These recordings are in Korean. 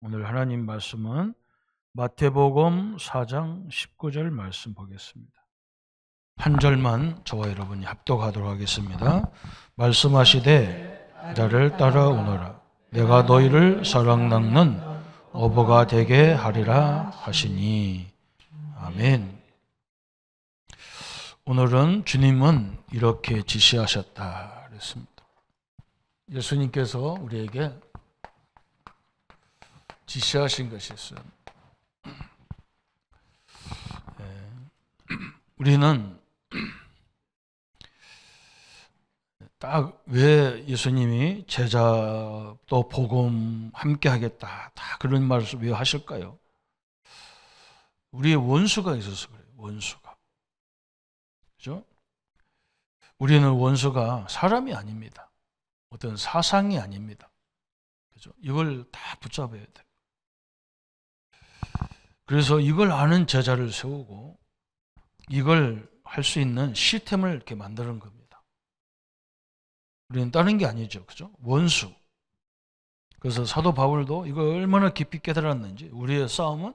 오늘 하나님 말씀은 마태복음 4장 19절 말씀 보겠습니다. 한 절만 저와 여러분이 합독하도록 하겠습니다. 말씀하시되 나를 따라오너라. 내가 너희를 사랑낚는 어부가 되게 하리라 하시니. 아멘. 오늘은 주님은 이렇게 지시하셨다 그랬습니다. 예수님께서 우리에게 지시하신 것이 있어요. 우리는 딱 왜 예수님이 제자 또 복음 함께 하겠다 다 그런 말을 왜 하실까요? 우리의 원수가 있어서 그래요. 원수가. 그죠? 우리는 원수가 사람이 아닙니다. 어떤 사상이 아닙니다. 그죠? 이걸 다 붙잡아야 돼요. 그래서 이걸 아는 제자를 세우고 이걸 할 수 있는 시스템을 이렇게 만드는 겁니다. 우리는 다른 게 아니죠. 그죠? 원수. 그래서 사도 바울도 이걸 얼마나 깊이 깨달았는지 우리의 싸움은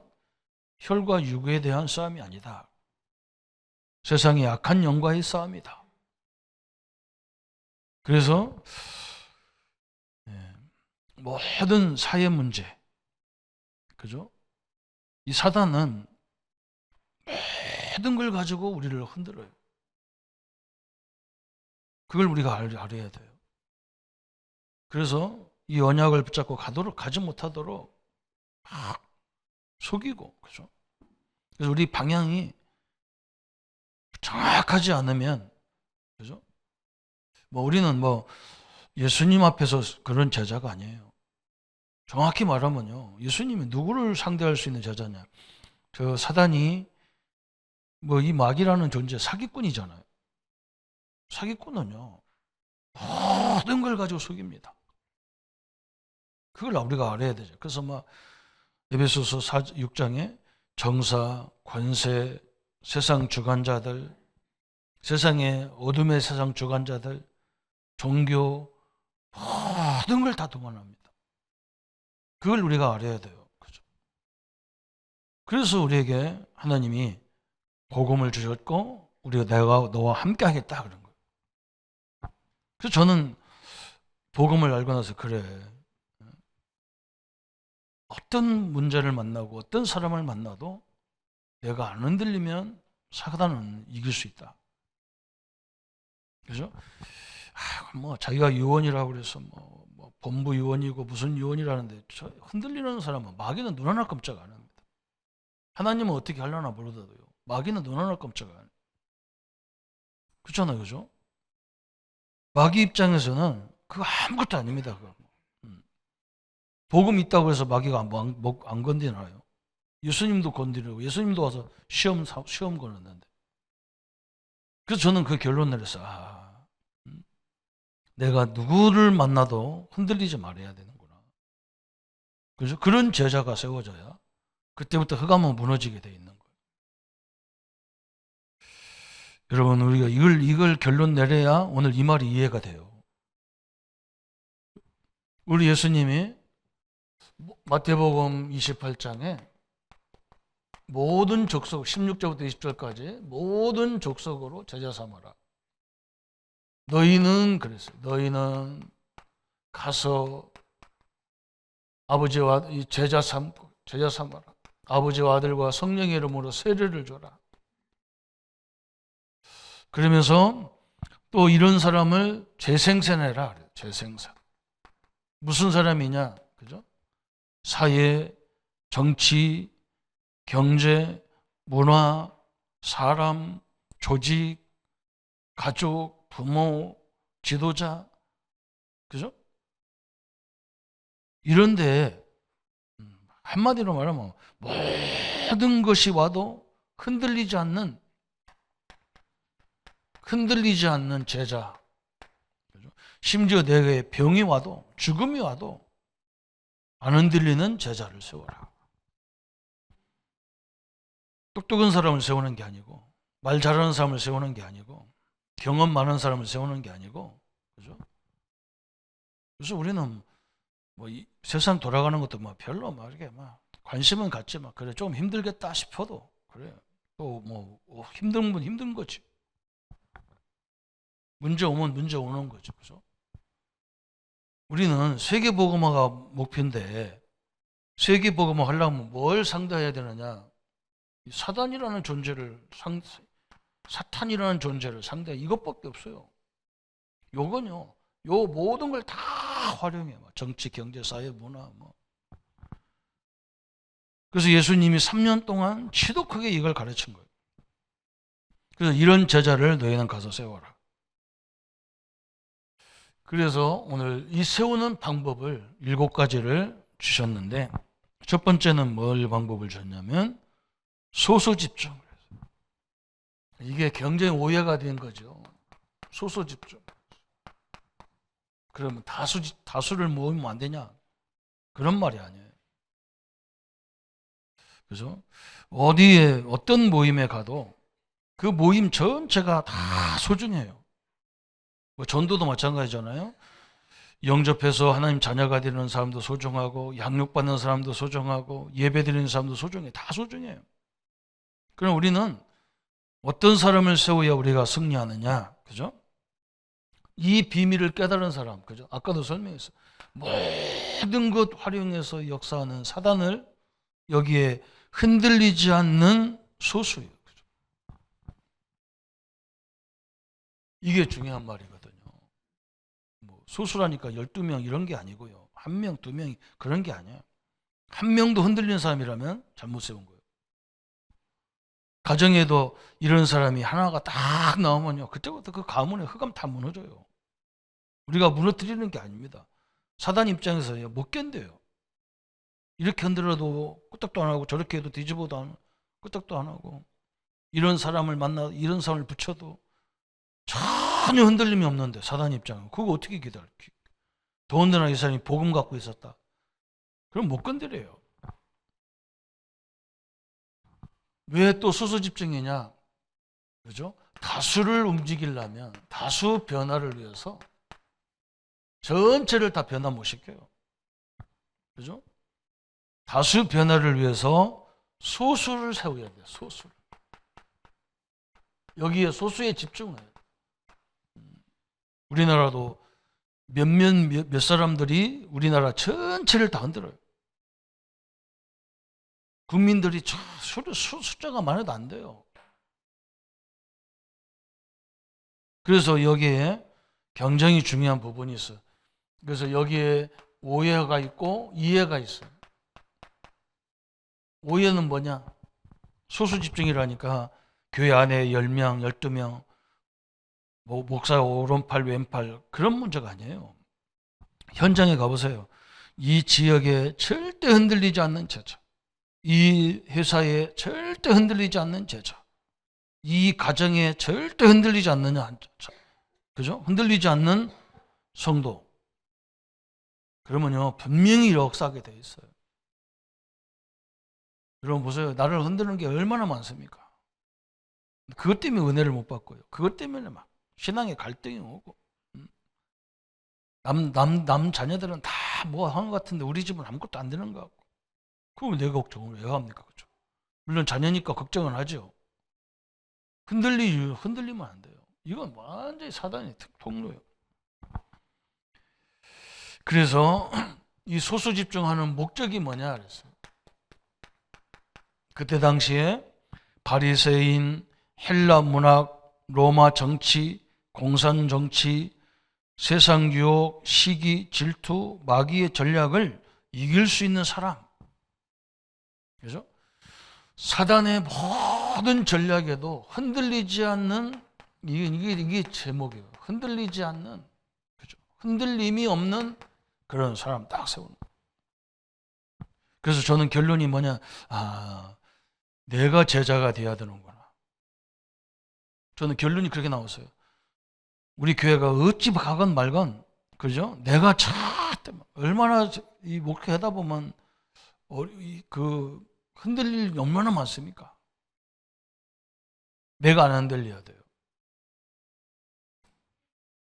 혈과 육에 대한 싸움이 아니다. 세상의 악한 영과의 싸움이다. 그래서 모든 사회 문제, 그죠? 이 사단은 모든 걸 가지고 우리를 흔들어요. 그걸 우리가 알아야 돼요. 그래서 이 언약을 붙잡고 가지 못하도록 막 속이고, 그죠? 그래서 우리 방향이 정확하지 않으면, 그죠? 우리는 예수님 앞에서 그런 제자가 아니에요. 정확히 말하면요, 예수님이 누구를 상대할 수 있는 제자냐? 저 사단이 이 마귀라는 존재 사기꾼이잖아요. 사기꾼은요, 모든 걸 가지고 속입니다. 그걸 우리가 알아야 되죠. 그래서 에베소서 6장에 정사, 권세, 세상 주관자들, 세상의 어둠의 세상 주관자들, 종교, 모든 걸 다 동원합니다. 그걸 우리가 알아야 돼요. 그죠? 그래서 우리에게 하나님이 복음을 주셨고, 내가 너와 함께 하겠다 그런 거예요. 그래서 저는 복음을 알고 나서 그래. 어떤 문제를 만나고 어떤 사람을 만나도 내가 안 흔들리면 사단은 이길 수 있다. 그죠? 자기가 요원이라고 그래서 본부 요원이고 무슨 요원이라는데 흔들리는 사람은 마귀는 눈 하나 깜짝 안 합니다. 하나님은 어떻게 하려나 모르더라도 마귀는 눈 하나 깜짝 안 해요. 그렇잖아요. 그죠? 마귀 입장에서는 그거 아무것도 아닙니다. 그거. 복음 있다고 해서 마귀가 안 건드리나요? 예수님도 건드리고 예수님도 와서 시험 걸었는데. 그래서 저는 그 결론 내렸어요. 내가 누구를 만나도 흔들리지 말아야 되는구나. 그래서 그런 제자가 세워져야 그때부터 흑암은 무너지게 돼 있는 거예요. 여러분, 우리가 이걸 결론 내려야 오늘 이 말이 이해가 돼요. 우리 예수님이 마태복음 28장에 모든 족속, 16절부터 20절까지 모든 족속으로 제자 삼아라. 너희는 그랬어요. 너희는 가서 아버지와 제자 삼아라. 아버지와 아들과 성령의 이름으로 세례를 줘라. 그러면서 또 이런 사람을 재생산해라. 재생산. 무슨 사람이냐? 그죠? 사회, 정치, 경제, 문화, 사람, 조직, 가족, 부모, 지도자, 그죠? 이런데 한마디로 말하면 모든 것이 와도 흔들리지 않는 제자. 그죠? 심지어 내게 병이 와도 죽음이 와도 안 흔들리는 제자를 세워라. 똑똑한 사람을 세우는 게 아니고 말 잘하는 사람을 세우는 게 아니고 경험 많은 사람을 세우는 게 아니고, 그죠? 그래서 우리는 뭐 이 세상 돌아가는 것도 뭐 별로 막 이렇게 막 관심은 갖지만 그래 좀 힘들겠다 싶어도 그래 또 뭐 힘든 건 힘든 거지. 문제 오면 문제 오는 거죠. 그죠? 우리는 세계복음화가 목표인데 세계복음화 하려면 뭘 상대해야 되느냐? 사단이라는 존재를 사탄이라는 존재를 상대 이것밖에 없어요. 요건요. 요 모든 걸 다 활용해. 정치, 경제, 사회, 문화 뭐. 그래서 예수님이 3년 동안 지독하게 이걸 가르친 거예요. 그래서 이런 제자를 너희는 가서 세워라. 그래서 오늘 이 세우는 방법을 7가지를 주셨는데 첫 번째는 뭘 방법을 줬냐면 소수집중. 이게 굉장히 오해가 된 거죠. 소수집중. 그러면 다수를 모으면 안 되냐? 그런 말이 아니에요. 그죠? 어디에 어떤 모임에 가도 그 모임 전체가 다 소중해요. 뭐 전도도 마찬가지잖아요. 영접해서 하나님 자녀가 되는 사람도 소중하고 양육받는 사람도 소중하고 예배드리는 사람도 소중해. 다 소중해요. 그럼 우리는 어떤 사람을 세워야 우리가 승리하느냐? 그죠? 이 비밀을 깨달은 사람. 그죠? 아까도 설명했어요. 모든 것 활용해서 역사하는 사단을 여기에 흔들리지 않는 소수예요. 그죠? 이게 중요한 말이거든요. 뭐 소수라니까 12명 이런 게 아니고요. 1명, 2명 그런 게 아니에요. 1명도 흔들리는 사람이라면 잘못 세운 거예요. 가정에도 이런 사람이 하나가 딱 나오면요. 그때부터 그 가문의 흑암 다 무너져요. 우리가 무너뜨리는 게 아닙니다. 사단 입장에서 못 견뎌요. 이렇게 흔들어도 끄떡도 안 하고 저렇게 해도 뒤집어도 안 하고 끄떡도 안 하고 이런 사람을 만나 이런 사람을 붙여도 전혀 흔들림이 없는데 사단 입장은 그거 어떻게 기다려? 더군다나 이 사람이 복음 갖고 있었다. 그럼 못 건드려요. 왜 또 소수집중이냐? 그죠? 다수를 움직이려면 다수 변화를 위해서 전체를 다 변화 못 시켜요. 그죠? 다수 변화를 위해서 소수를 세워야 돼요. 소수를. 여기에 소수에 집중을 해요. 우리나라도 몇 사람들이 우리나라 전체를 다 흔들어요. 국민들이 숫자가 많아도 안 돼요. 그래서 여기에 굉장히 중요한 부분이 있어요. 그래서 여기에 오해가 있고 이해가 있어요. 오해는 뭐냐? 소수 집중이라니까 교회 안에 10명, 12명, 목사 오른팔, 왼팔 그런 문제가 아니에요. 현장에 가보세요. 이 지역에 절대 흔들리지 않는 제자. 이 회사에 절대 흔들리지 않는 제자. 이 가정에 절대 흔들리지 않는 제자. 그죠? 흔들리지 않는 성도. 그러면요, 분명히 역사하게 돼 있어요. 여러분 보세요. 나를 흔드는 게 얼마나 많습니까? 그것 때문에 은혜를 못 받고요. 그것 때문에 막 신앙의 갈등이 오고. 남 자녀들은 다 뭐 하는 것 같은데 우리 집은 아무것도 안 되는 것 같고. 그럼 내가 걱정을 왜 합니까? 그죠? 물론 자녀니까 걱정은 하죠. 흔들리면 안 돼요. 이건 완전히 사단의 통로예요. 그래서 이 소수 집중하는 목적이 뭐냐 그랬어요. 그때 당시에 바리새인, 헬라 문학, 로마 정치, 공산 정치, 세상 유혹, 시기, 질투, 마귀의 전략을 이길 수 있는 사람. 그죠? 사단의 모든 전략에도 흔들리지 않는 이게 제목이에요. 흔들리지 않는, 그죠? 흔들림이 없는 그런 사람 딱 세우는. 그래서 저는 결론이 뭐냐? 내가 제자가 돼야 되는구나. 저는 결론이 그렇게 나왔어요. 우리 교회가 어찌 가건 말건, 그죠? 내가 얼마나 이 목회하다 보면 그 흔들릴 일이 얼마나 많습니까? 내가 안 흔들려야 돼요.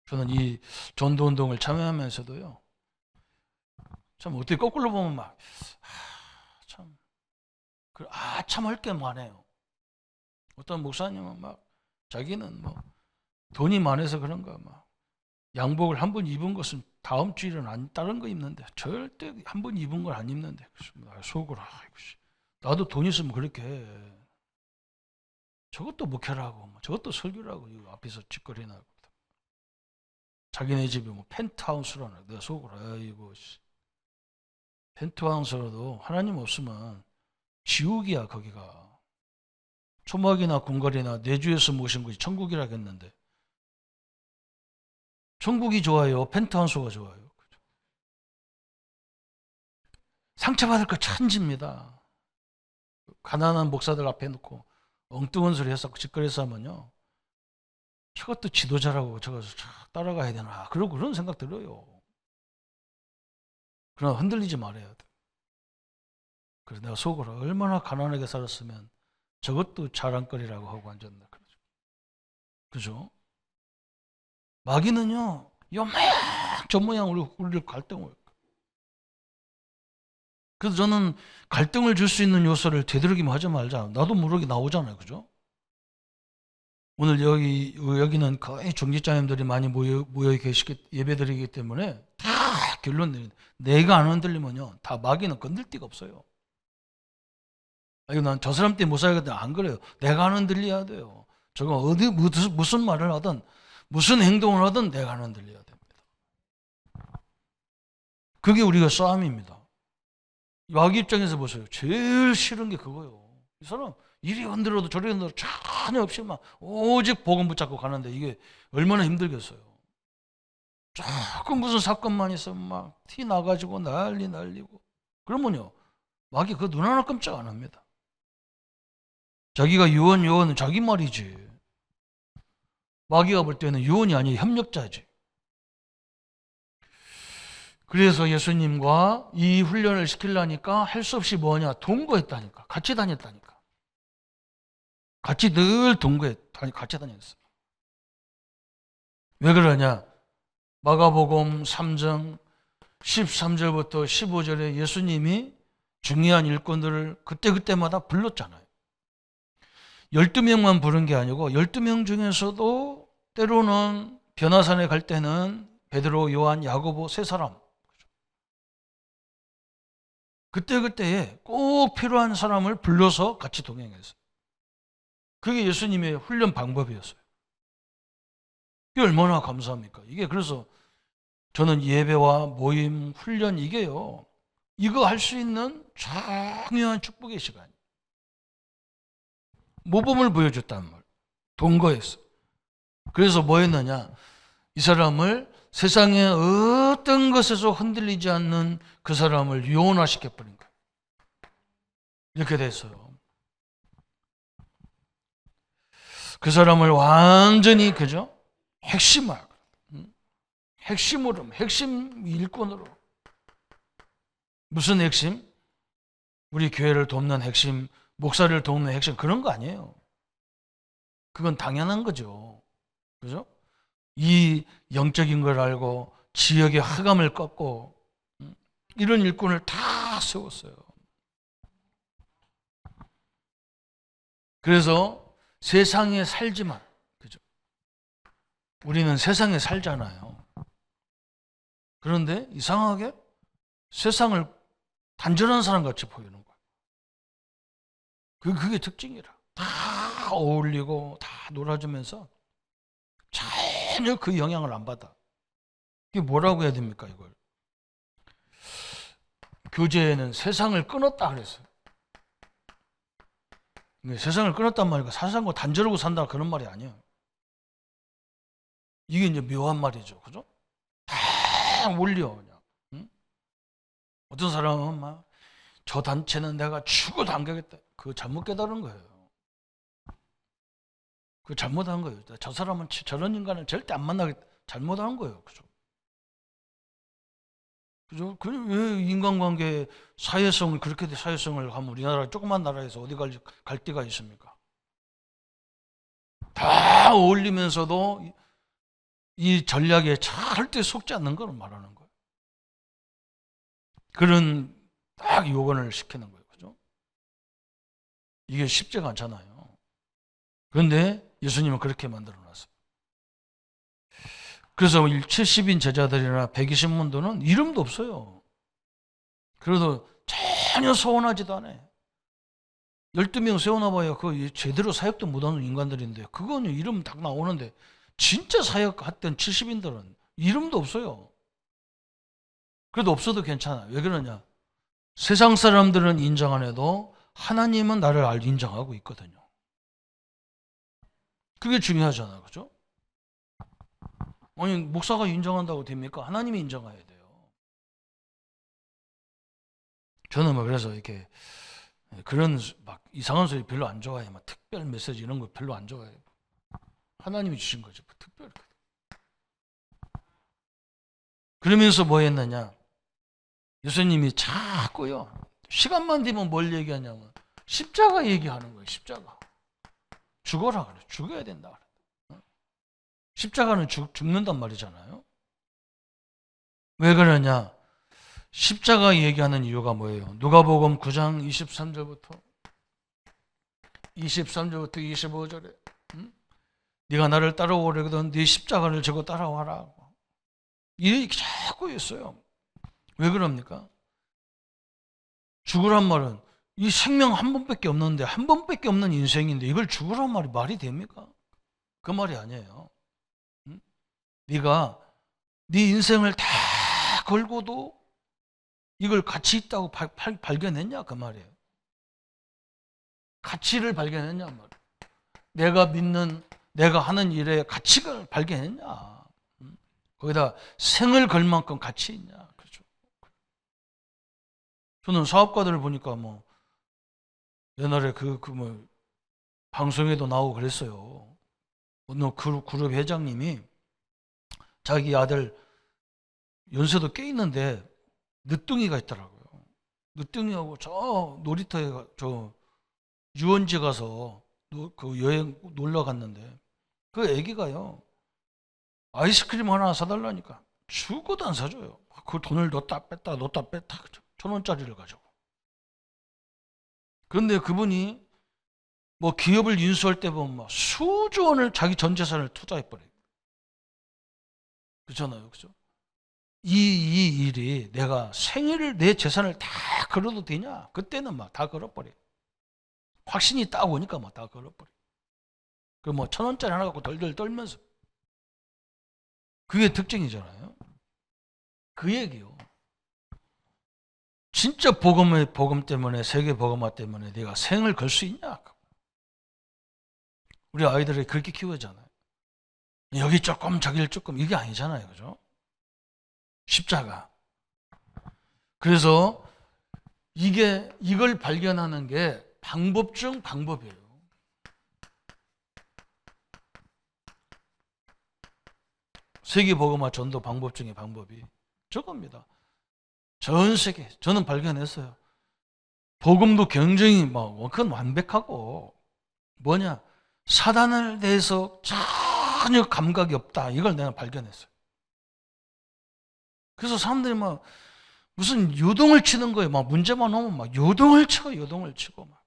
저는 이 전도운동을 참여하면서도요, 참 어떻게 거꾸로 보면 막 참 참 할 게 많아요. 어떤 목사님은 막 자기는 뭐 돈이 많아서 그런가 막 양복을 한 번 입은 것은 다음 주일은 안 다른 거 입는데 절대 한 번 입은 걸 안 입는데 속으로 아이고 나도 돈 있으면 그렇게 해. 저것도 목회라고 저것도 설교라고 이거 앞에서 짓거리나 자기네 집에 뭐 펜트하우스라나 내가 속으로 아이고 펜트하우스라도 하나님 없으면 지옥이야 거기가. 초막이나 궁궐이나 내주에서 모신 것이 천국이라겠는데 천국이 좋아요? 펜트하우스가 좋아요? 상처받을 거 천지입니다. 가난한 목사들 앞에 놓고 엉뚱한 소리 해서 짓거려서 하면요. 저것도 지도자라고 저것을 따라가야 되나 그런 생각 들어요. 그러나 흔들리지 말아야 돼. 그래서 내가 속으로 얼마나 가난하게 살았으면 저것도 자랑거리라고 하고 앉았나 그러죠. 그죠? 마귀는요, 요 모양 저 모양 우리를 갈등을. 그래서 저는 갈등을 줄 수 있는 요소를 되도록이면 하지 말자. 나도 모르게 나오잖아요, 그죠? 오늘 여기는 거의 중직자님들이 많이 모여 계시기 예배드리기 때문에 다 결론 내린. 내가 안 흔들리면요, 다 마귀는 건들 데가 없어요. 난 저 사람 때문에 못 살겠다. 안 그래요. 내가 안 흔들려야 돼요. 저거 어디 무슨 말을 하든 무슨 행동을 하든 내가 안 흔들려야 됩니다. 그게 우리가 싸움입니다. 마귀 입장에서 보세요. 제일 싫은 게 그거예요. 이 사람 이리 흔들어도 저리 흔들어도 전혀 없이 막 오직 복음 붙잡고 가는데 이게 얼마나 힘들겠어요. 조금 무슨 사건만 있으면 막 티 나가지고 난리고 그러면요 마귀 그 눈 하나 깜짝 안 합니다. 자기가 요원은 자기 말이지. 마귀가 볼 때는 요원이 아니라 협력자지. 그래서 예수님과 이 훈련을 시키려니까 할 수 없이 뭐냐 동거했다니까. 같이 다녔다니까. 같이 늘 같이 다녔어요. 왜 그러냐? 마가복음 3장 13절부터 15절에 예수님이 중요한 일꾼들을 그때마다 불렀잖아요. 12명만 부른 게 아니고 12명 중에서도 때로는 변화산에 갈 때는 베드로, 요한, 야고보 세 사람. 그때에 꼭 필요한 사람을 불러서 같이 동행했어요. 그게 예수님의 훈련 방법이었어요. 이게 얼마나 감사합니까? 이게 그래서 저는 예배와 모임, 훈련 이게요. 이거 할 수 있는 중요한 축복의 시간이에요. 모범을 보여줬단 말. 동거했어. 그래서 뭐 했느냐? 이 사람을 세상의 어떤 것에서 흔들리지 않는 그 사람을 유언화시켜버린 거예요. 이렇게 됐어요. 그 사람을 완전히 그죠? 핵심으로, 핵심 일꾼으로. 무슨 핵심? 우리 교회를 돕는 핵심, 목사를 돕는 핵심 그런 거 아니에요. 그건 당연한 거죠. 그죠? 이 영적인 걸 알고 지역의 흑암을 꺾고 이런 일꾼을 다 세웠어요. 그래서 세상에 살지만, 그죠? 우리는 세상에 살잖아요. 그런데 이상하게 세상을 단절한 사람 같이 보이는 거예요. 그게 특징이라. 다 어울리고 다 놀아주면서 전혀 그 영향을 안 받아. 이게 뭐라고 해야 됩니까, 이걸? 교재에는 세상을 끊었다 그랬어요. 세상을 끊었단 말이니까 세상과 단절하고 산다 그런 말이 아니에요. 이게 이제 묘한 말이죠. 그죠? 다 올려 그냥. 응? 어떤 사람은 막 저 단체는 내가 죽어도 안 가겠다. 그거 잘못 깨달은 거예요. 그거 잘못한 거예요. 저 사람은 저런 인간을 절대 안 만나겠다. 잘못한 거예요. 그죠? 그죠? 왜 인간관계 사회성을 그렇게 사회성을 하면 우리나라 조그만 나라에서 어디 갈 데가 있습니까? 다 어울리면서도 이 전략에 절대 속지 않는 걸 말하는 거예요. 그런 딱 요건을 시키는 거예요. 그죠? 이게 쉽지가 않잖아요. 그런데 예수님은 그렇게 만들어 놨어요. 그래서 70인 제자들이나 120문도는 이름도 없어요. 그래도 전혀 서운하지도 않아요. 12명 세워놔봐야 그 제대로 사역도 못하는 인간들인데 그거는 이름 딱 나오는데 진짜 사역했던 70인들은 이름도 없어요. 그래도 없어도 괜찮아. 왜 그러냐? 세상 사람들은 인정 안 해도 하나님은 나를 인정하고 있거든요. 그게 중요하잖아요. 그죠? 아니, 목사가 인정한다고 됩니까? 하나님이 인정해야 돼요. 저는 뭐 그래서 이렇게 그런 막 이상한 소리 별로 안 좋아해요. 막 특별 메시지 이런 거 별로 안 좋아해요. 하나님이 주신 거죠. 특별. 그러면서 뭐 했느냐? 예수님이 자꾸요. 시간만 되면 뭘 얘기하냐면 십자가 얘기하는 거예요. 십자가. 죽어라 그래. 죽어야 된다 그래. 십자가는 죽는단 말이잖아요. 왜 그러냐? 십자가 얘기하는 이유가 뭐예요? 누가복음 9장 23절부터 25절에 네가 나를 따라오려거든 네 십자가를 지고 따라와라. 이렇게 자꾸 있어요. 왜 그럽니까? 죽으란 말은 이 생명 한 번밖에 없는데 한 번밖에 없는 인생인데 이걸 죽으란 말이 말이 됩니까? 그 말이 아니에요. 네가 네 인생을 다 걸고도 이걸 가치 있다고 발견했냐 그 말이에요. 가치를 발견했냐 말이에요. 내가 믿는 내가 하는 일에 가치를 발견했냐. 거기다 생을 걸 만큼 가치 있냐. 그렇죠. 저는 사업가들을 보니까 뭐 옛날에 뭐 방송에도 나오고 그랬어요. 어느 그룹 회장님이 자기 아들 연세도 꽤 있는데 늦둥이가 있더라고요. 늦둥이하고 저 놀이터에 저 유원지 가서 그 여행 놀러 갔는데 그 애기가요 아이스크림 하나 사달라니까 죽어도 안 사줘요. 그 돈을 넣었다 뺐다 1,000원짜리를 가지고. 그런데 그분이 뭐 기업을 인수할 때 보면 막 수조 원을 자기 전 재산을 투자해버려요. 그렇잖아요. 그죠? 이 일이 내가 생일을 내 재산을 다 걸어도 되냐? 그때는 막 다 걸어버려요. 확신이 딱 오니까 막 다 걸어버려요. 그럼 뭐 1,000원짜리 하나 갖고 덜덜 떨면서. 그게 특징이잖아요. 그 얘기요. 진짜 복음 때문에 세계 복음화 때문에 내가 생을 걸 수 있냐? 우리 아이들을 그렇게 키우잖아요. 여기 조금 저기 조금 이게 아니잖아요. 그죠? 십자가. 그래서 이걸 발견하는 게 방법 중 방법이에요. 세계 복음화 전도 방법 중에 방법이 저겁니다. 전 세계 저는 발견했어요. 복음도 굉장히 그건 완벽하고 뭐냐 사단에 대해서 전혀 감각이 없다. 이걸 내가 발견했어요. 그래서 사람들이 막 무슨 요동을 치는 거예요. 막 문제만 오면 막 요동을 치고 막.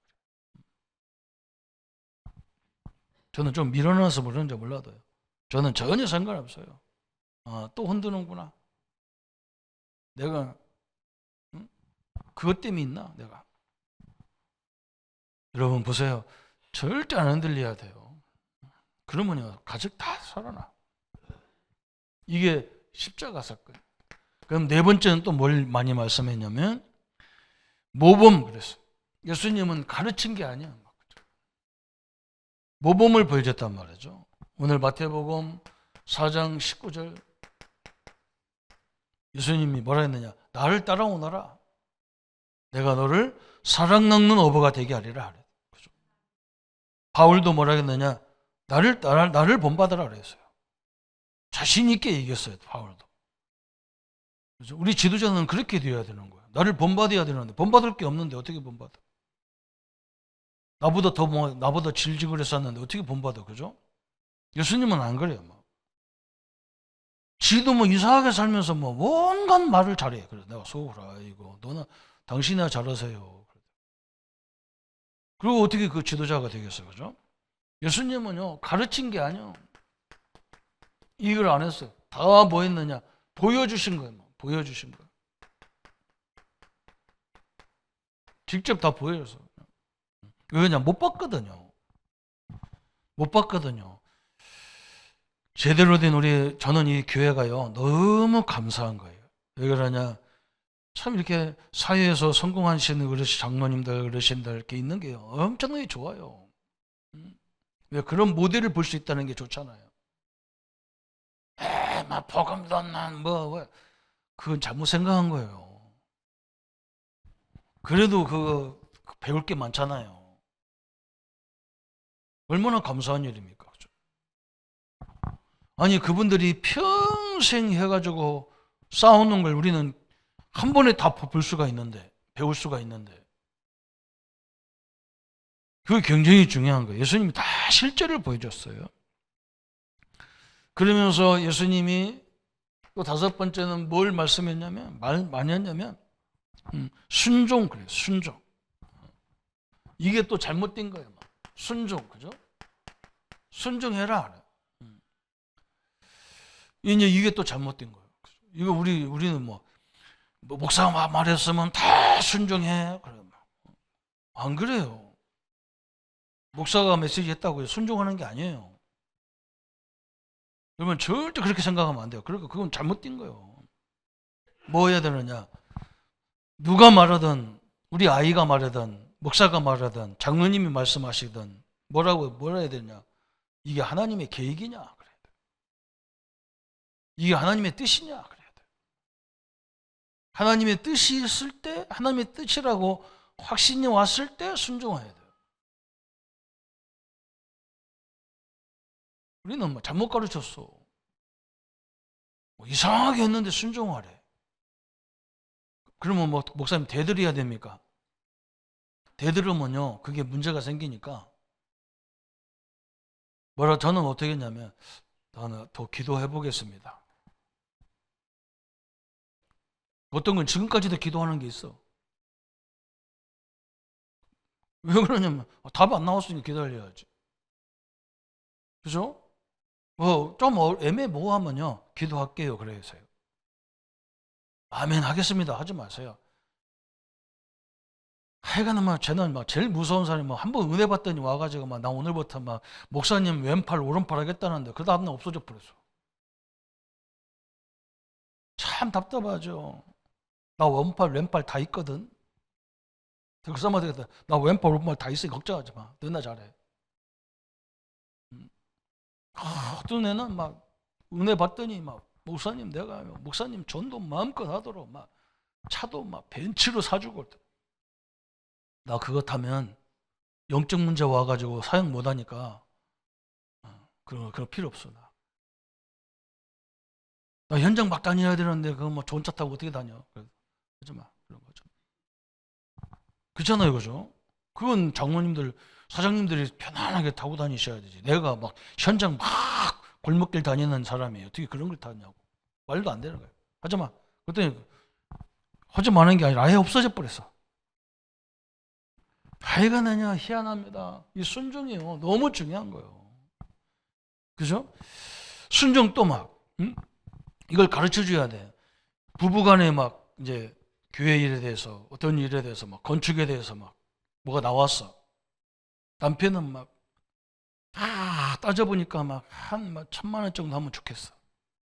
저는 좀 밀어넣어서 그런지 몰라도요. 저는 전혀 상관없어요. 또 흔드는구나. 내가 그것 때문에 있나 내가. 여러분 보세요. 절대 안 흔들려야 돼요. 그러면요 가족 다 살아나. 이게 십자가 사건. 그럼 네 번째는 또 뭘 많이 말씀했냐면 모범 그랬어요. 예수님은 가르친 게 아니야. 모범을 보여줬단 말이죠. 오늘 마태복음 4장 19절 예수님이 뭐라 했느냐? 나를 따라오너라. 내가 너를 사랑 낚는 어부가 되게 하리라. 그죠? 바울도 뭐라 했느냐? 나를 본받으라 그랬어요. 자신 있게 얘기했어요. 바울도. 그죠? 우리 지도자는 그렇게 되어야 되는 거예요. 나를 본받아야 되는데 본받을 게 없는데 어떻게 본받아? 나보다 질직을 했었는데 어떻게 본받아? 그죠? 예수님은 안 그래요. 지도 뭐 이상하게 살면서 뭐 온갖 말을 잘해. 그래서 내가 속으로 아이고 너는 당신이나 잘하세요. 그리고 어떻게 그 지도자가 되겠어요, 그죠? 예수님은요 가르친 게 아니요. 이걸 안 했어요. 다 뭐 했느냐? 보여주신 거예요. 보여주신 거예요. 직접 다 보여줘서. 왜냐? 못 봤거든요. 못 봤거든요. 제대로 된 저는 이 교회가요 너무 감사한 거예요. 왜 그러냐? 참 이렇게 사회에서 성공하시는 어르신, 장로님들, 어르신들 이렇게 있는 게요 엄청나게 좋아요. 왜 그런 모델을 볼 수 있다는 게 좋잖아요. 막 복음도 난 그건 잘못 생각한 거예요. 그래도 그거 배울 게 많잖아요. 얼마나 감사한 일입니까? 그죠? 아니 그분들이 평생 해가지고 쌓아놓은 걸 우리는 한 번에 다 볼 수가 있는데, 배울 수가 있는데, 그게 굉장히 중요한 거예요. 예수님이 다 실제를 보여줬어요. 그러면서 예수님이 또 다섯 번째는 뭘 말씀했냐면, 많이 했냐면, 순종, 그래요. 순종. 이게 또 잘못된 거예요. 순종, 그죠? 순종해라. 이게 또 잘못된 거예요. 이거 우리는 목사가 말했으면 다 순종해. 안 그래요. 목사가 메시지 했다고 순종하는 게 아니에요. 그러면 절대 그렇게 생각하면 안 돼요. 그러니까 그건 잘못된 거예요. 뭐 해야 되느냐? 누가 말하든, 우리 아이가 말하든, 목사가 말하든, 장로님이 말씀하시든, 뭐라 해야 되냐? 이게 하나님의 계획이냐? 그래야 돼. 이게 하나님의 뜻이냐? 그래야 돼. 하나님의 뜻이 있을 때, 하나님의 뜻이라고 확신이 왔을 때 순종해야 돼요. 우리는 잘못 가르쳤어. 이상하게 했는데 순종하래. 그러면 목사님 대들어야 됩니까? 대들으면요, 그게 문제가 생기니까, 저는 어떻게 했냐면, 나는 더 기도해 보겠습니다. 어떤 건 지금까지도 기도하는 게 있어. 왜 그러냐면, 답이 안 나왔으니까 기다려야지. 그죠? 좀 애매모호하면요, 기도할게요. 그래서요. 아멘 하겠습니다. 하지 마세요. 하여간 쟤는 제일 무서운 사람이 한번 은혜 받더니 와가지고 나 오늘부터 목사님 왼팔 오른팔 하겠다는데 그 다음날 없어져 버렸어. 참 답답하죠. 나 왼팔 다 있거든. 그 사람한테 그랬다. 나 왼팔 오른팔 다 있으니 걱정하지 마. 너나 잘해. 어떤 애는 은혜 받더니 목사님 내가 목사님 전도 마음껏 하도록 차도 벤츠로 사주고. 나 그거 타면 영적 문제 와가지고 사용 못하니까 그런 필요 없어. 나 현장 막 다녀야 되는데 그거 좋은 차 타고 어떻게 다녀? 그러지 마. 그런 거죠. 그렇잖아요, 그죠? 그건 장로님들, 사장님들이 편안하게 타고 다니셔야 되지. 내가 현장 골목길 다니는 사람이 어떻게 그런 걸 타냐고. 말도 안 되는 거예요. 하지 마. 그랬더니 하지 마는 게 아니라 아예 없어져 버렸어. 하여간에냐 희한합니다. 이 순종이요 너무 중요한 거예요. 그죠? 순종 또 이걸 가르쳐 줘야 돼. 부부간에 이제 교회 일에 대해서 어떤 일에 대해서 건축에 대해서 뭐가 나왔어. 남편은 따져보니까 한 1,000,000원 정도 하면 좋겠어.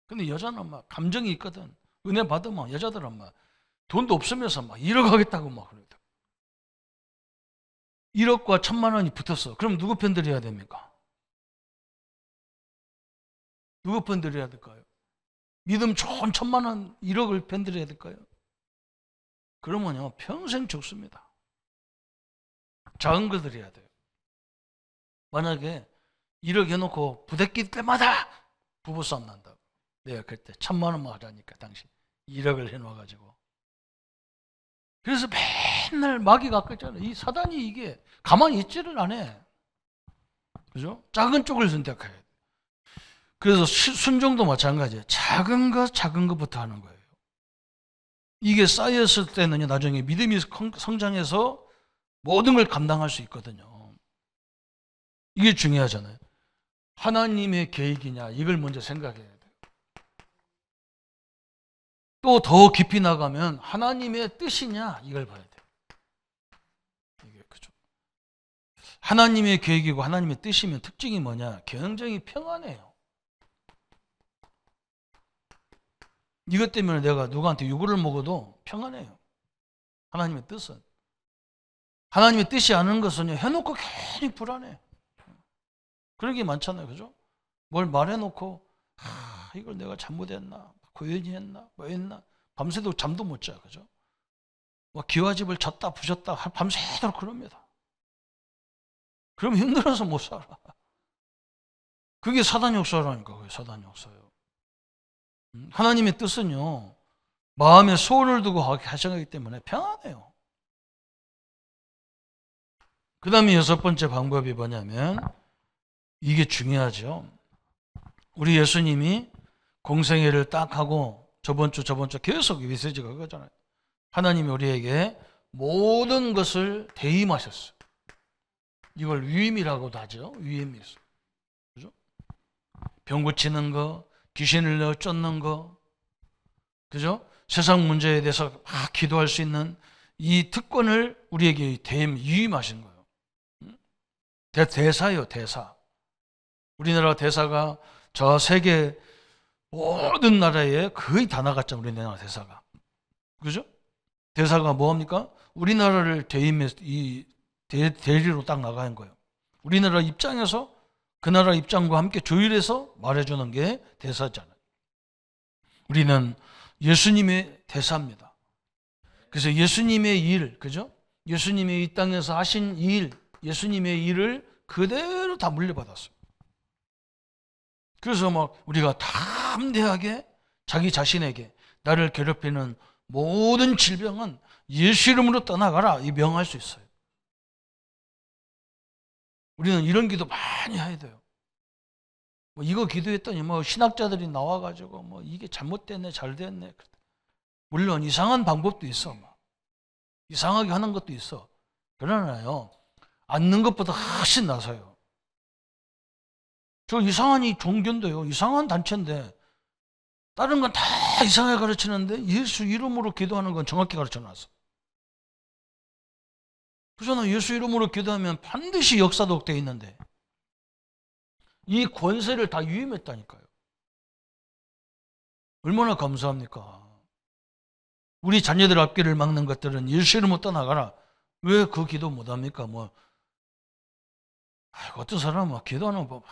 근데 여자는 감정이 있거든. 은혜 받으면 여자들은 돈도 없으면서 1억 하겠다고 그래요. 1억과 1,000,000원이 붙었어. 그럼 누구 편 들여야 됩니까? 누구 편 들여야 될까요? 믿음 좋은 1,000,000원, 1억을 편 들여야 될까요? 그러면요 평생 죽습니다. 작은 거 드려야 돼요. 만약에 1억 해놓고 부대낄 때마다 부부싸움 난다고. 내가 그때 1,000,000원만 하자니까 당신 1억을 해놓아가지고. 그래서 맨날 마귀가 끄잖아요. 이 사단이 이게 가만히 있지를 않아. 그죠? 작은 쪽을 선택해야 돼. 그래서 순종도 마찬가지예요. 작은 것부터 하는 거예요. 이게 쌓였을 때는 나중에 믿음이 성장해서 모든 걸 감당할 수 있거든요. 이게 중요하잖아요. 하나님의 계획이냐 이걸 먼저 생각해야 돼요. 또 더 깊이 나가면 하나님의 뜻이냐 이걸 봐야 돼요. 이게 그죠? 하나님의 계획이고 하나님의 뜻이면 특징이 뭐냐? 굉장히 평안해요. 이것 때문에 내가 누구한테 욕을 먹어도 평안해요. 하나님의 뜻은. 하나님의 뜻이 아는 것은 해놓고 괜히 불안해. 그런 게 많잖아요. 그죠? 뭘 말해놓고 이걸 내가 잘못했나? 고연히 했나? 뭐 했나? 밤새도록 잠도 못 자. 그죠? 뭐 기와집을 졌다 부셨다 밤새도록 그럽니다. 그럼 힘들어서 못 살아. 그게 사단 역사라니까. 그게 사단 역사예요. 하나님의 뜻은요, 마음에 소원을 두고 하시기 때문에 평안해요. 그 다음에 6번째 방법이 뭐냐면, 이게 중요하죠. 우리 예수님이 공생애를 딱 하고 저번 주 계속 메시지가 그거잖아요. 하나님이 우리에게 모든 것을 대임하셨어요. 이걸 위임이라고도 하죠. 위임이 있어요. 그죠? 병 고치는 거, 귀신을 내어 쫓는 거, 그죠? 세상 문제에 대해서 막 기도할 수 있는 이 특권을 우리에게 위임하신 거예요. 대사예요, 대사. 우리나라 대사가 저 세계 모든 나라에 거의 다 나갔죠, 우리나라 대사가. 그죠? 대사가 뭐합니까? 우리나라를 대리로 딱 나가는 거예요. 우리나라 입장에서 그 나라 입장과 함께 조율해서 말해주는 게 대사잖아요. 우리는 예수님의 대사입니다. 그래서 예수님의 일, 그죠? 예수님이 이 땅에서 하신 일, 예수님의 일을 그대로 다 물려받았어요. 그래서 막 우리가 담대하게 자기 자신에게 나를 괴롭히는 모든 질병은 예수 이름으로 떠나가라 이 명할 수 있어요. 우리는 이런 기도 많이 해야 돼요. 뭐 이거 기도했더니 뭐 신학자들이 나와가지고 뭐 이게 잘못됐네 잘됐네. 물론 이상한 방법도 있어. 뭐. 이상하게 하는 것도 있어. 그러나요 앉는 것보다 훨씬 나서요. 저 이상한 이 종교인데요. 이상한 단체인데 다른 건 다 이상하게 가르치는데 예수 이름으로 기도하는 건 정확히 가르쳐놨어. 그잖아. 예수 이름으로 기도하면 반드시 역사도 되어 있는데 이 권세를 다 위임했다니까요. 얼마나 감사합니까? 우리 자녀들 앞길을 막는 것들은 예수 이름으로 떠나가라. 왜 그 기도 못합니까? 뭐 어떤 사람은 기도하는 법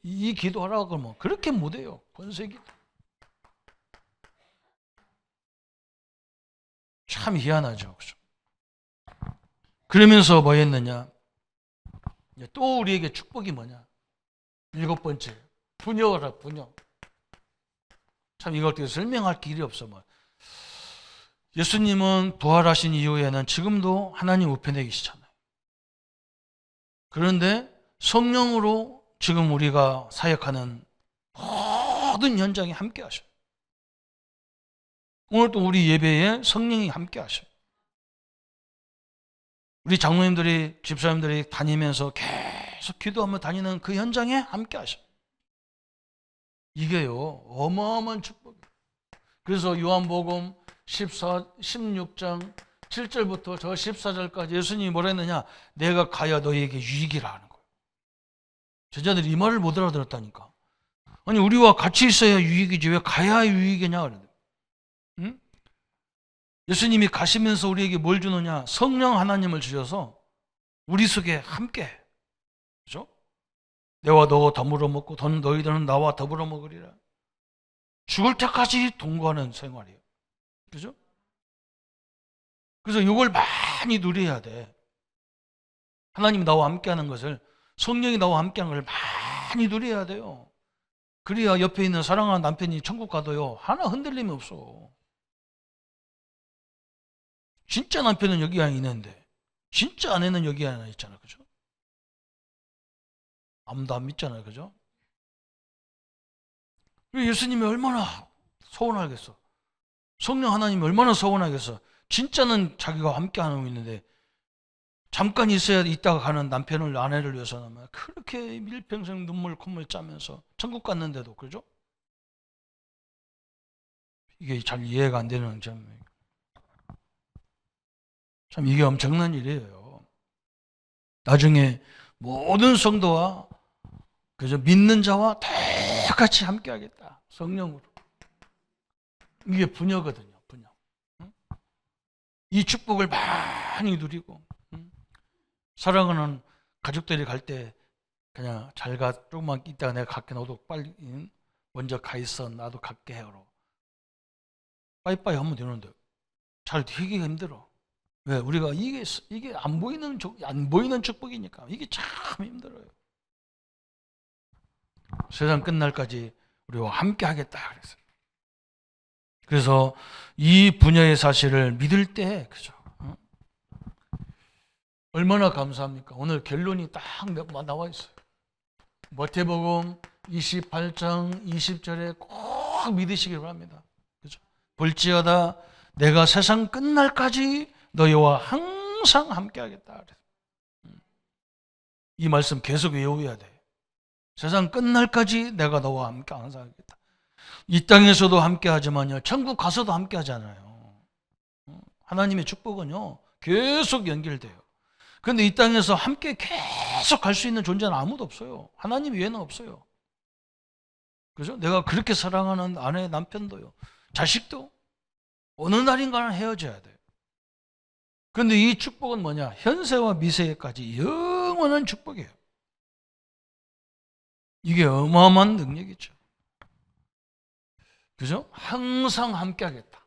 이 기도하라고 하면 그렇게 못해요. 권세기 참 희한하죠. 그렇죠? 그러면서 뭐 했느냐? 또 우리에게 축복이 뭐냐? 7번째, 분여하라, 분여. 참 이걸 어떻게 설명할 길이 없어. 뭐. 예수님은 부활하신 이후에는 지금도 하나님 우편에 계시잖아요. 그런데 성령으로 지금 우리가 사역하는 모든 현장에 함께 하셔요. 오늘 또 우리 예배에 성령이 함께 하셔요. 우리 장로님들이, 집사님들이 다니면서 계속 기도하며 다니는 그 현장에 함께 하셔요. 이게요, 어마어마한 축복이에요. 그래서 요한복음 16장 7절부터 저 14절까지 예수님이 뭐라 했느냐? 내가 가야 너희에게 유익이라 하는 거예요. 제자들이 이 말을 못 알아들었다니까. 아니 우리와 같이 있어야 유익이지 왜 가야 유익이냐 그러는데. 응? 예수님이 가시면서 우리에게 뭘 주느냐? 성령 하나님을 주셔서 우리 속에 함께, 그죠? 내와 너 더불어 먹고 너희들은 나와 더불어 먹으리라. 죽을 때까지 동거하는 생활이에요. 그죠? 그래서 이걸 많이 누려야 돼. 하나님이 나와 함께하는 것을, 성령이 나와 함께하는 걸 많이 누려야 돼요. 그래야 옆에 있는 사랑하는 남편이 천국 가도요 하나 흔들림이 없어. 진짜 남편은 여기 안에 있는데 진짜 아내는 여기 안에 있잖아. 그죠? 아무도 안 믿잖아요. 그죠? 예수님이 얼마나 서운하겠어. 성령 하나님이 얼마나 서운하겠어. 진짜는 자기가 함께 하고 있는데 잠깐 있다가 가는 남편을, 아내를 위해서는 그렇게 일평생 눈물 콧물 짜면서 천국 갔는데도, 그죠? 이게 잘 이해가 안 되는 점. 참 이게 엄청난 일이에요. 나중에 모든 성도와 그저 믿는 자와 똑같이 함께하겠다. 성령으로. 이게 부녀거든요. 부녀. 이 축복을 많이 누리고, 사랑하는 가족들이 갈 때 그냥 잘 가, 조금만 있다가 내가 갈게, 너도 빨리 먼저 가 있어, 나도 갈게 해요. 빠이빠이 하면 되는데 잘 되기가 힘들어. 왜? 우리가 이게 안 보이는 축복이니까 이게 참 힘들어요. 세상 끝날까지 우리와 함께 하겠다 그랬어요. 그래서 이 분야의 사실을 믿을 때, 그죠? 얼마나 감사합니까? 오늘 결론이 딱 나와 있어요. 마태복음 28장 20절에 꼭 믿으시길 바랍니다. 그죠? 볼지어다 내가 세상 끝날까지 너희와 항상 함께 하겠다. 이 말씀 계속 외워야 돼. 세상 끝날까지 내가 너와 함께 항상 하겠다. 이 땅에서도 함께 하지만요, 천국 가서도 함께 하잖아요. 하나님의 축복은요 계속 연결돼요. 그런데 이 땅에서 함께 계속 갈 수 있는 존재는 아무도 없어요. 하나님 외에는 없어요. 그죠? 내가 그렇게 사랑하는 아내, 남편도요, 자식도 어느 날인가는 헤어져야 돼요. 그런데 이 축복은 뭐냐? 현세와 미래까지 영원한 축복이에요. 이게 어마어마한 능력이죠. 그죠? 항상 함께 하겠다.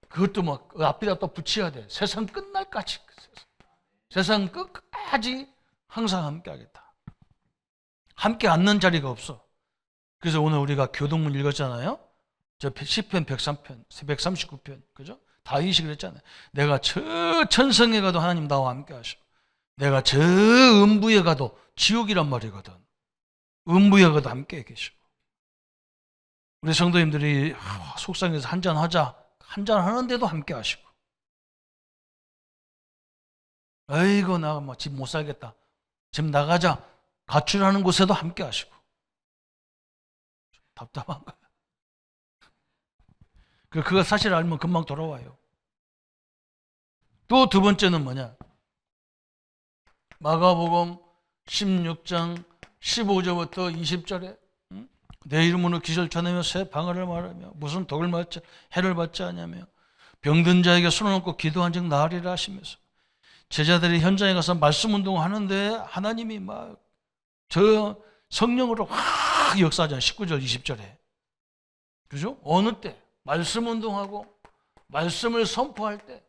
그것도 막 앞에다 또 붙여야 돼. 세상 끝날까지. 세상 끝까지 항상 함께 하겠다. 함께 앉는 자리가 없어. 그래서 오늘 우리가 교동문 읽었잖아요. 저 시편 103편, 139편. 그죠? 다윗이 그랬잖아요. 내가 저 천성에 가도 하나님 나와 함께 하셔. 내가 저 음부에 가도, 지옥이란 말이거든, 음부에 가도 함께 계셔. 우리 성도님들이 속상해서 한잔 하자, 한잔 하는데도 함께 하시고, 아이고 나 뭐 집 못 살겠다, 집 나가자, 가출하는 곳에도 함께 하시고. 답답한 거야. 그거 사실 알면 금방 돌아와요. 또 두 번째는 뭐냐? 마가복음 16장 15절부터 20절에 내 이름으로 기술 전하며 새 방언을 말하며 무슨 독을 맞지 해를 받지 않냐며 병든 자에게 손을 얹고 기도한 즉 나으리라 하시면서, 제자들이 현장에 가서 말씀 운동하는데 하나님이 막 저 성령으로 확 역사하잖아요. 19절 20절에. 그죠? 어느 때 말씀 운동하고 말씀을 선포할 때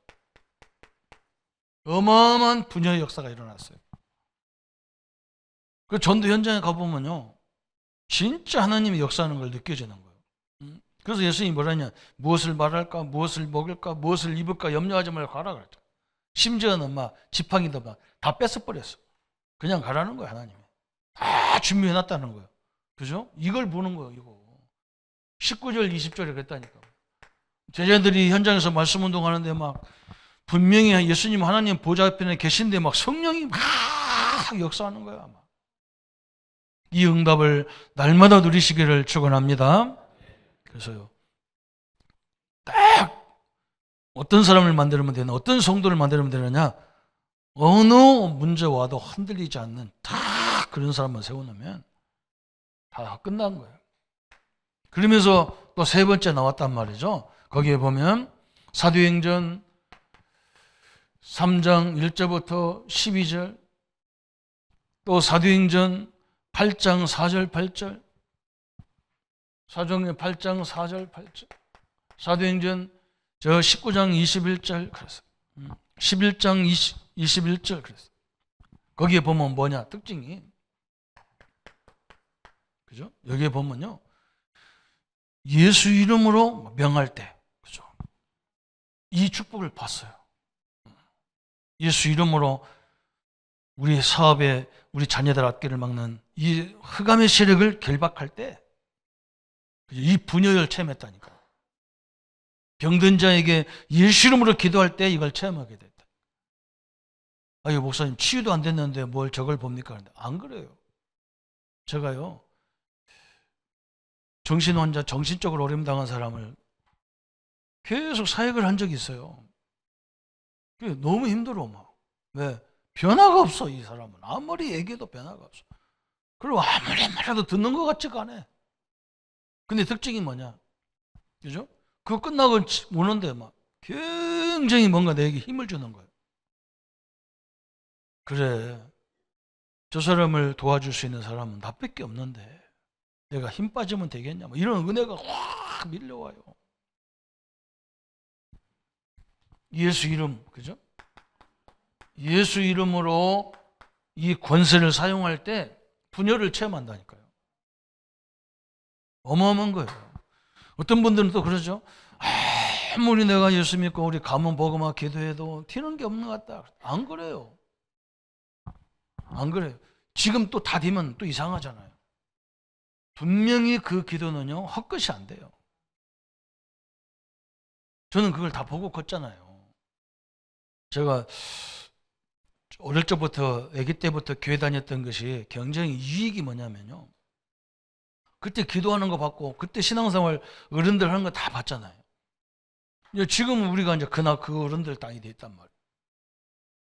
어마어마한 분야의 역사가 일어났어요. 그 전도 현장에 가보면요, 진짜 하나님이 역사하는 걸 느껴지는 거예요. 그래서 예수님이 뭐라 했냐? 무엇을 말할까, 무엇을 먹을까, 무엇을 입을까 염려하지 말고 가라 그랬죠. 심지어는 막 지팡이도 막 다 뺏어버렸어. 그냥 가라는 거예요. 하나님이 다 준비해놨다는 거예요. 그죠? 이걸 보는 거예요. 이거 19절 20절에 그랬다니까. 제자들이 현장에서 말씀 운동하는데 막 분명히 예수님 하나님 보좌 앞에 계신데 막 성령이 막 역사하는 거야. 아마. 이 응답을 날마다 누리시기를 축원합니다. 그래서요, 딱 어떤 사람을 만들면 되나, 어떤 성도를 만들면 되느냐, 어느 문제 와도 흔들리지 않는 다 그런 사람만 세워놓으면 다 끝난 거예요. 그러면서 또 세 번째 나왔단 말이죠. 거기에 보면 사도행전 3장 1절부터 12절, 또 사도행전 8장 4절 8절, 사도행전 8장 4절 8절, 사도행전 19장 21절 그랬어요. 11장 21절 그랬어요. 거기에 보면 뭐냐? 특징이, 그죠? 여기에 보면요, 예수 이름으로 명할 때, 그죠? 이 축복을 봤어요. 예수 이름으로 우리 사업에, 우리 자녀들 앞길을 막는 이 흑암의 세력을 결박할 때 이 분열을 체험했다니까요. 병든 자에게 예수 이름으로 기도할 때 이걸 체험하게 됐다. 아유, 목사님 치유도 안 됐는데 뭘 저걸 봅니까? 안 그래요. 제가요, 정신환자, 정신적으로 어려움 당한 사람을 계속 사역을 한 적이 있어요. 너무 힘들어, 막. 왜? 변화가 없어, 이 사람은. 아무리 얘기해도 변화가 없어. 그리고 아무리 말해도 듣는 것 같지가 않아. 근데 특징이 뭐냐? 그죠? 그거 끝나고 오는데 막 굉장히 뭔가 내게 힘을 주는 거예요. 그래, 저 사람을 도와줄 수 있는 사람은 나밖에 없는데 내가 힘 빠지면 되겠냐? 뭐 이런 은혜가 확 밀려와요. 예수 이름, 그죠? 예수 이름으로 이 권세를 사용할 때 분열을 체험한다니까요. 어마어마한 거예요. 어떤 분들은 또 그러죠. 아무리 내가 예수 믿고 우리 가문 복음화 기도해도 튀는 게 없는 것 같다. 안 그래요. 안 그래요. 지금 또 다 되면 또 이상하잖아요. 분명히 그 기도는요, 헛것이 안 돼요. 저는 그걸 다 보고 컸잖아요. 제가 어릴 적부터, 아기 때부터 교회 다녔던 것이 굉장히 유익이 뭐냐면요. 그때 기도하는 거 봤고, 그때 신앙생활 어른들 하는 거 다 봤잖아요. 지금 우리가 이제 그날 그 어른들 땅이 돼 있단 말이에요.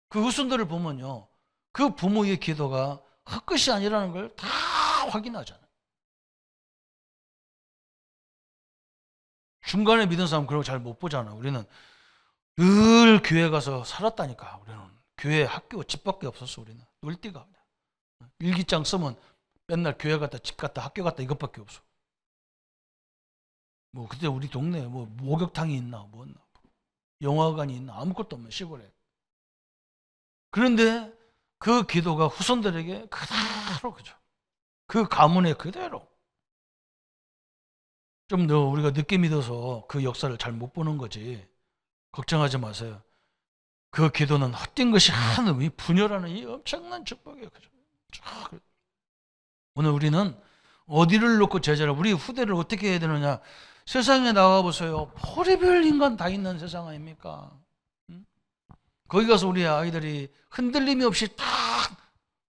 그 후손들을 보면요, 그 부모의 기도가 헛것이 아니라는 걸 다 확인하잖아요. 중간에 믿은 사람 그런 거 잘 못 보잖아. 우리는 늘 교회 가서 살았다니까. 우리는 교회, 학교, 집밖에 없었어. 우리는 놀 데가. 일기장 쓰면 맨날 교회 갔다 집 갔다 학교 갔다 이것밖에 없어. 뭐 그때 우리 동네에 뭐 목욕탕이 있나 뭐 있나, 영화관이 있나, 아무것도 없는 시골에. 그런데 그 기도가 후손들에게 그대로, 그죠? 그 가문에 그대로. 좀 더 우리가 늦게 믿어서 그 역사를 잘 못 보는 거지. 걱정하지 마세요. 그 기도는 헛된 것이 하나님이 분열하는 이 엄청난 축복이에요. 그죠? 오늘 우리는 어디를 놓고 제자를, 우리 후대를 어떻게 해야 되느냐? 세상에 나가보세요. 포리별 인간 다 있는 세상 아닙니까? 거기 가서 우리 아이들이 흔들림이 없이 딱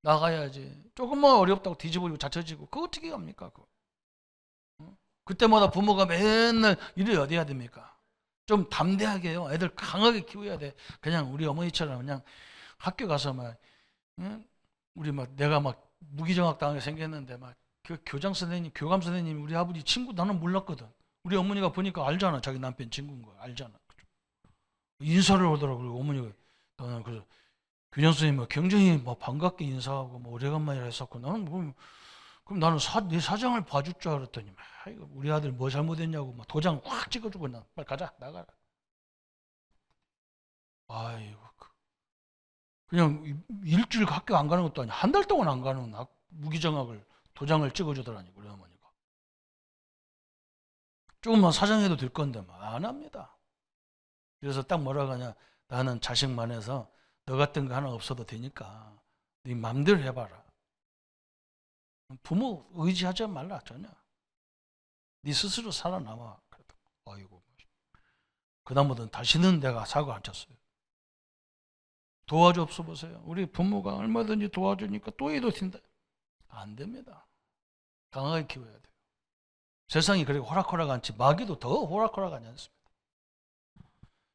나가야지. 조금만 어렵다고 뒤집어지고 자처지고 그거 어떻게 합니까? 그거. 그때마다 부모가 맨날 일을 어디 해야 됩니까? 좀 담대하게요. 애들 강하게 키워야 돼. 그냥 우리 어머니처럼 그냥 학교 가서 막, 우리 막 내가 막 무기정학 당하게 생겼는데 막 그 교장 선생님, 교감 선생님 우리 아버지 친구 나는 몰랐거든. 우리 어머니가 보니까 알잖아. 자기 남편 친구인 거 알잖아. 인사를 하더라고. 그리고 어머니가 나는 그래서 교장 선생님 굉장히 뭐 반갑게 인사하고 뭐 오래간만이라 했었고 나는 뭐 그럼 나는 내 사장을 봐줄 줄 알았더니 우리 아들 뭐 잘못했냐고 막 도장 확 찍어주고 나 빨리 가자 나가라. 아이고 그냥 일주일 학교 안 가는 것도 아니야. 한 달 동안 안 가는 무기정학을 도장을 찍어주더라니 우리 어머니가. 조금만 사정해도 될 건데 안 합니다. 그래서 딱 뭐라고 하냐, 나는 자식만해서 너 같은 거 하나 없어도 되니까 네 맘대로 해봐라. 부모 의지하지 말라 전혀. 네 스스로 살아남아. 아이고, 그다음부터는 다시는 내가 사고 안 쳤어요. 도와줘 없어 보세요. 우리 부모가 얼마든지 도와주니까 또 해도 된다. 안 됩니다. 강하게 키워야 돼요. 세상이 그렇게 호락호락 않지 마귀도 더 호락호락하지 않습니다.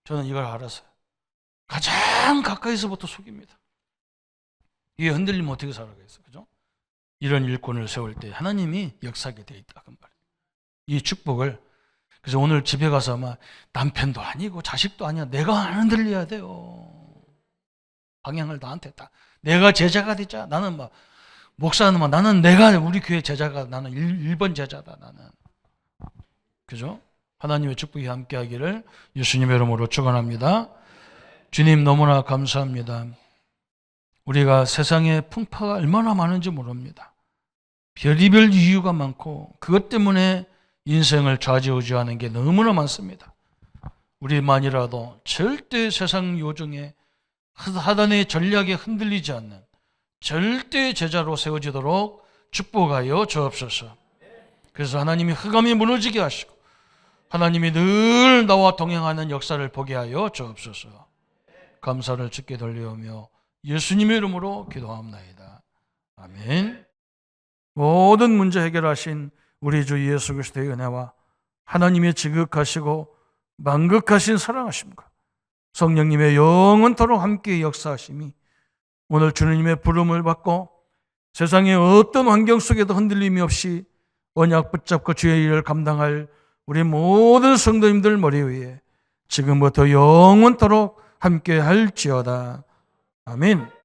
저는 이걸 알았어요. 가장 가까이서부터 속입니다. 이게 흔들리면 어떻게 살아가겠어요? 그죠? 이런 일꾼을 세울 때 하나님이 역사하게 되어 있다. 그 말이에요. 이 축복을. 그래서 오늘 집에 가서 막 남편도 아니고 자식도 아니야. 내가 안 흔들려야 돼요. 방향을 나한테 딱. 내가 제자가 되자. 나는 막 목사는 막 나는 내가 우리 교회 제자가 나는 1번 제자다. 나는. 그죠? 하나님의 축복이 함께 하기를 예수님의 이름으로 축원합니다. 주님 너무나 감사합니다. 우리가 세상에 풍파가 얼마나 많은지 모릅니다. 별의별 이유가 많고 그것 때문에 인생을 좌지우지하는 게 너무나 많습니다. 우리만이라도 절대 세상 요정에 하단의 전략에 흔들리지 않는 절대 제자로 세워지도록 축복하여 주옵소서. 그래서 하나님이 흑암이 무너지게 하시고 하나님이 늘 나와 동행하는 역사를 보게 하여 주옵소서. 감사를 주께 돌려오며 예수님의 이름으로 기도합나이다. 아멘. 모든 문제 해결하신 우리 주 예수 그리스도의 은혜와 하나님의 지극하시고 만극하신 사랑하심과 성령님의 영원토록 함께 역사하심이 오늘 주님의 부름을 받고 세상의 어떤 환경 속에도 흔들림이 없이 언약 붙잡고 주의 일을 감당할 우리 모든 성도님들 머리 위에 지금부터 영원토록 함께 할지어다. 아멘.